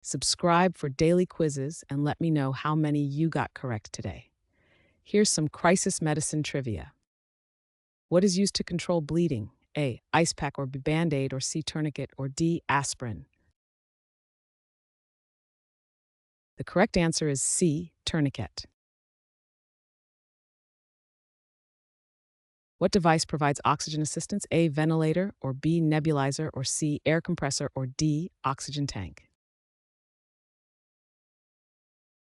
Subscribe for daily quizzes and let me know how many you got correct today. Here's some crisis medicine trivia. What is used to control bleeding? A. Ice pack or B. Band-Aid or C. Tourniquet or D. Aspirin. The correct answer is C. Tourniquet. What device provides oxygen assistance? A. Ventilator or B. Nebulizer or C. Air compressor or D. Oxygen tank.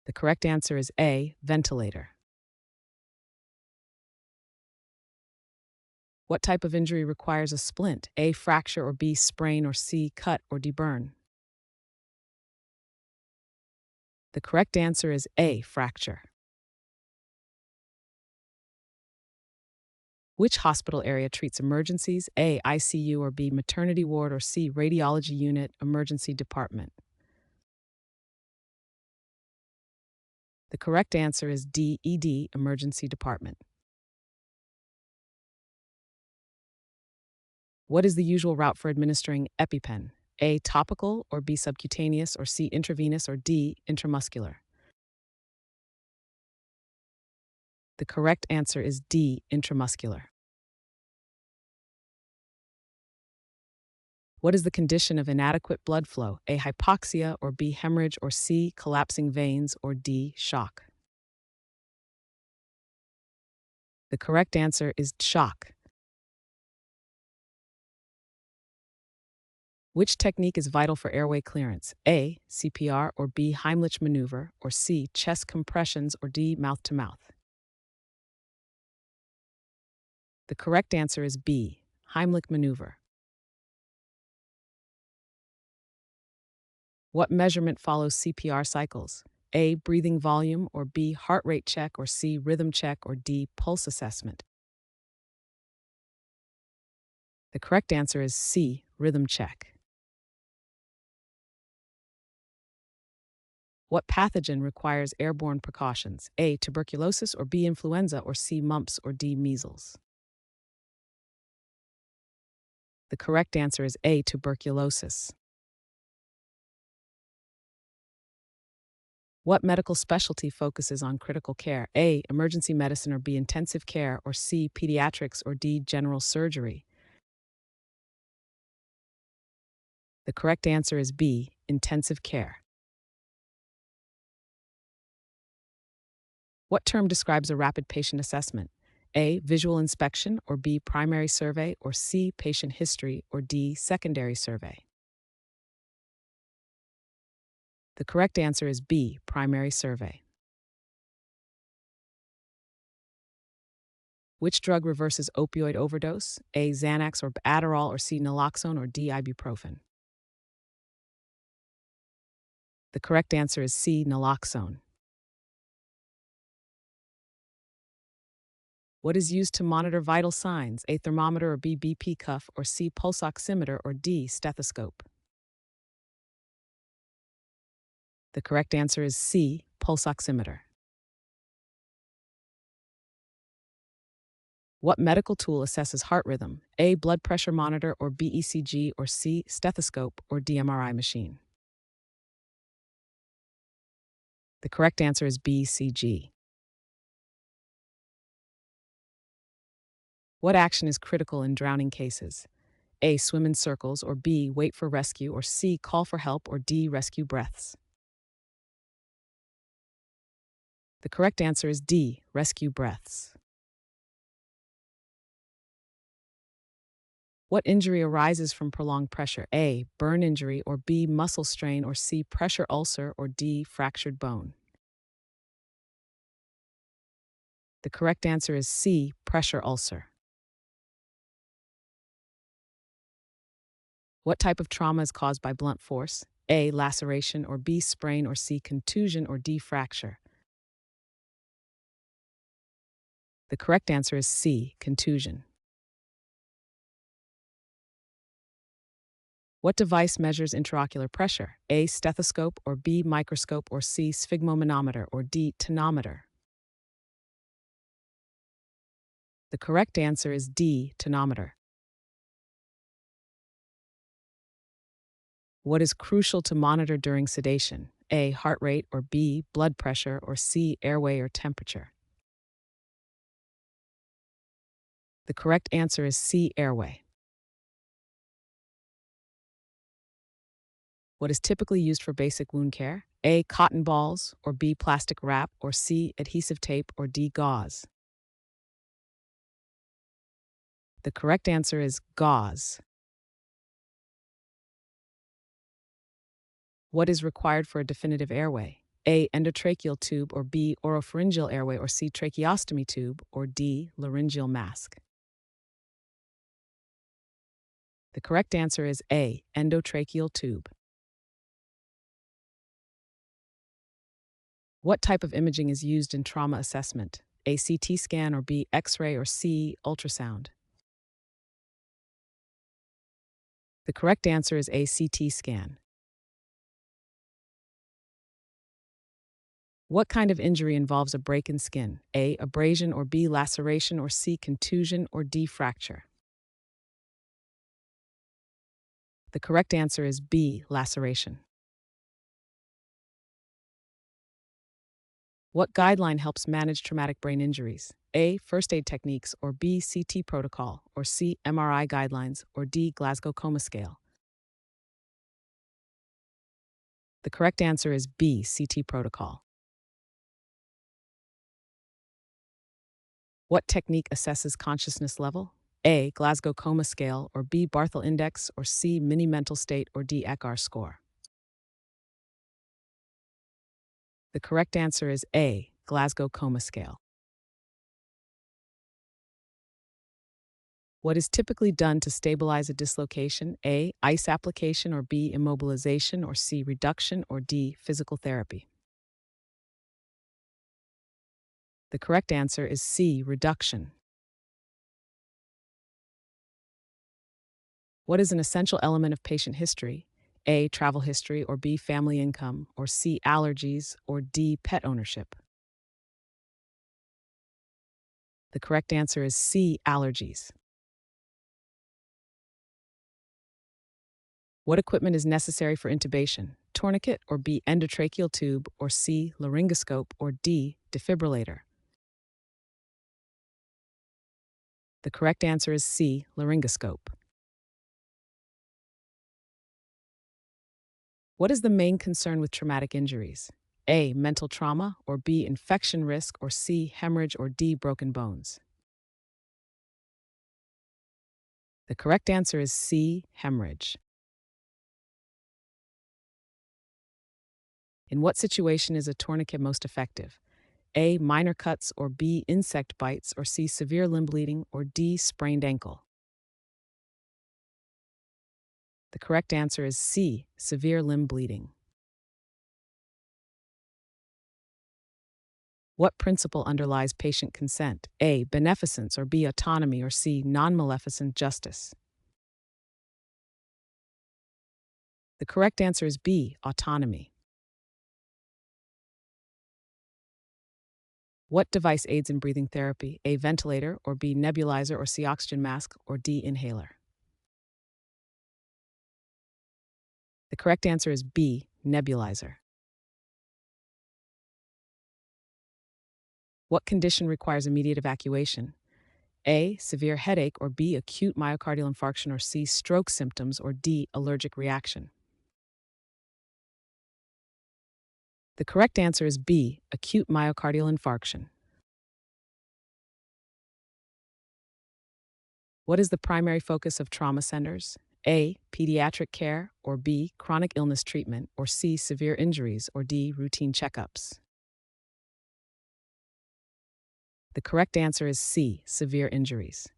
The correct answer is A. Ventilator. What type of injury requires a splint? A. Fracture or B. Sprain or C. Cut or deburn. The correct answer is A. Fracture. Which hospital area treats emergencies? A. ICU or B. Maternity ward or C. Radiology unit, emergency department. The correct answer is D. ED, emergency department. What is the usual route for administering EpiPen? A. Topical or B. Subcutaneous or C. Intravenous or D. Intramuscular. The correct answer is D. Intramuscular. What is the condition of inadequate blood flow? A. Hypoxia or B. Hemorrhage or C. Collapsing veins or D. Shock. The correct answer is shock. Which technique is vital for airway clearance? A. CPR or B. Heimlich maneuver or C. Chest compressions or D. Mouth to mouth. The correct answer is B. Heimlich maneuver. What measurement follows CPR cycles? A. Breathing volume or B. Heart rate check or C. Rhythm check or D. Pulse assessment. The correct answer is C. Rhythm check. What pathogen requires airborne precautions? A. Tuberculosis or B. Influenza or C. Mumps or D. Measles. The correct answer is A. Tuberculosis. What medical specialty focuses on critical care? A. Emergency medicine or B. Intensive care or C. Pediatrics or D. General surgery. The correct answer is B. Intensive care. What term describes a rapid patient assessment? A. Visual inspection or B. Primary survey or C. Patient history or D. Secondary survey. The correct answer is B. Primary survey. Which drug reverses opioid overdose? A. Xanax or Adderall or C. Naloxone or D. Ibuprofen. The correct answer is C. Naloxone. What is used to monitor vital signs? A. Thermometer or B. BP cuff or C. Pulse oximeter or D. Stethoscope. The correct answer is C. Pulse oximeter. What medical tool assesses heart rhythm? A. Blood pressure monitor or B. ECG or C. Stethoscope or D. MRI machine. The correct answer is B. ECG. What action is critical in drowning cases? A. Swim in circles or B. Wait for rescue or C. Call for help or D. Rescue breaths. The correct answer is D. Rescue breaths. What injury arises from prolonged pressure? A. Burn injury or B. Muscle strain or C. Pressure ulcer or D. Fractured bone. The correct answer is C. Pressure ulcer. What type of trauma is caused by blunt force? A. Laceration or B. Sprain or C. Contusion or D. Fracture. The correct answer is C. Contusion. What device measures intraocular pressure? A. Stethoscope or B. Microscope or C. Sphygmomanometer or D. Tonometer. The correct answer is D. Tonometer. What is crucial to monitor during sedation? A, heart rate, or B, blood pressure, or C, airway or temperature? The correct answer is C, airway. What is typically used for basic wound care? A, cotton balls, or B, plastic wrap, or C, adhesive tape, or D, gauze? The correct answer is gauze. What is required for a definitive airway? A, endotracheal tube, or B, oropharyngeal airway, or C, tracheostomy tube, or D, laryngeal mask? The correct answer is A, endotracheal tube. What type of imaging is used in trauma assessment? A, CT scan, or B, X-ray, or C, ultrasound? The correct answer is A, CT scan. What kind of injury involves a break in skin? A, abrasion, or B, laceration, or C, contusion, or D, fracture? The correct answer is B, laceration. What guideline helps manage traumatic brain injuries? A, first aid techniques, or B, CT protocol, or C, MRI guidelines, or D, Glasgow Coma Scale? The correct answer is B, CT protocol. What technique assesses consciousness level? A, Glasgow Coma Scale, or B, Barthel Index, or C, Mini Mental State, or D, Ecgar Score? The correct answer is A, Glasgow Coma Scale. What is typically done to stabilize a dislocation? A, ice application, or B, immobilization, or C, reduction, or D, physical therapy? The correct answer is C, reduction. What is an essential element of patient history? A, travel history, or B, family income, or C, allergies, or D, pet ownership? The correct answer is C, allergies. What equipment is necessary for intubation? Tourniquet, or B, endotracheal tube, or C, laryngoscope, or D, defibrillator? The correct answer is C, laryngoscope. What is the main concern with traumatic injuries? A, mental trauma, or B, infection risk, or C, hemorrhage, or D, broken bones? The correct answer is C, hemorrhage. In what situation is a tourniquet most effective? A, minor cuts, or B, insect bites, or C, severe limb bleeding, or D, sprained ankle? The correct answer is C, severe limb bleeding. What principle underlies patient consent? A, beneficence, or B, autonomy, or C, non-maleficent justice? The correct answer is B, autonomy. What device aids in breathing therapy? A, ventilator, or B, nebulizer, or C, oxygen mask, or D, inhaler? The correct answer is B, nebulizer. What condition requires immediate evacuation? A, severe headache, or B, acute myocardial infarction, or C, stroke symptoms, or D, allergic reaction? The correct answer is B, acute myocardial infarction. What is the primary focus of trauma centers? A, pediatric care, or B, chronic illness treatment, or C, severe injuries, or D, routine checkups? The correct answer is C, severe injuries.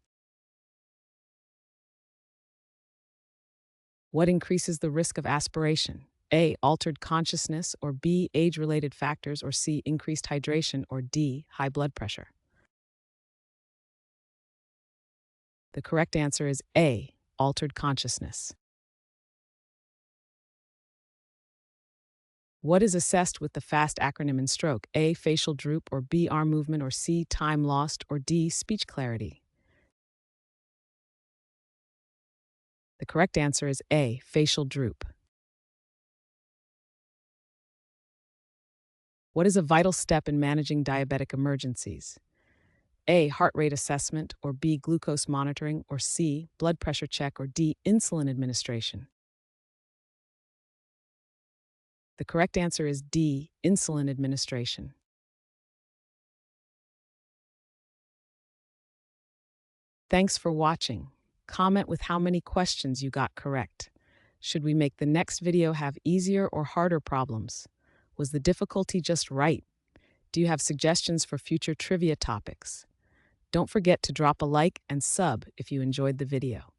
What increases the risk of aspiration? A, altered consciousness, or B, age-related factors, or C, increased hydration, or D, high blood pressure? The correct answer is A, altered consciousness. What is assessed with the FAST acronym in stroke? A, facial droop, or B, arm movement, or C, time lost, or D, speech clarity? The correct answer is A, facial droop. What is a vital step in managing diabetic emergencies? A. Heart rate assessment, or B. Glucose monitoring, or C. Blood pressure check, or D. Insulin administration. The correct answer is D. Insulin administration. Thanks for watching. Comment with how many questions you got correct. Should we make the next video have easier or harder problems? Was the difficulty just right? Do you have suggestions for future trivia topics? Don't forget to drop a like and sub if you enjoyed the video.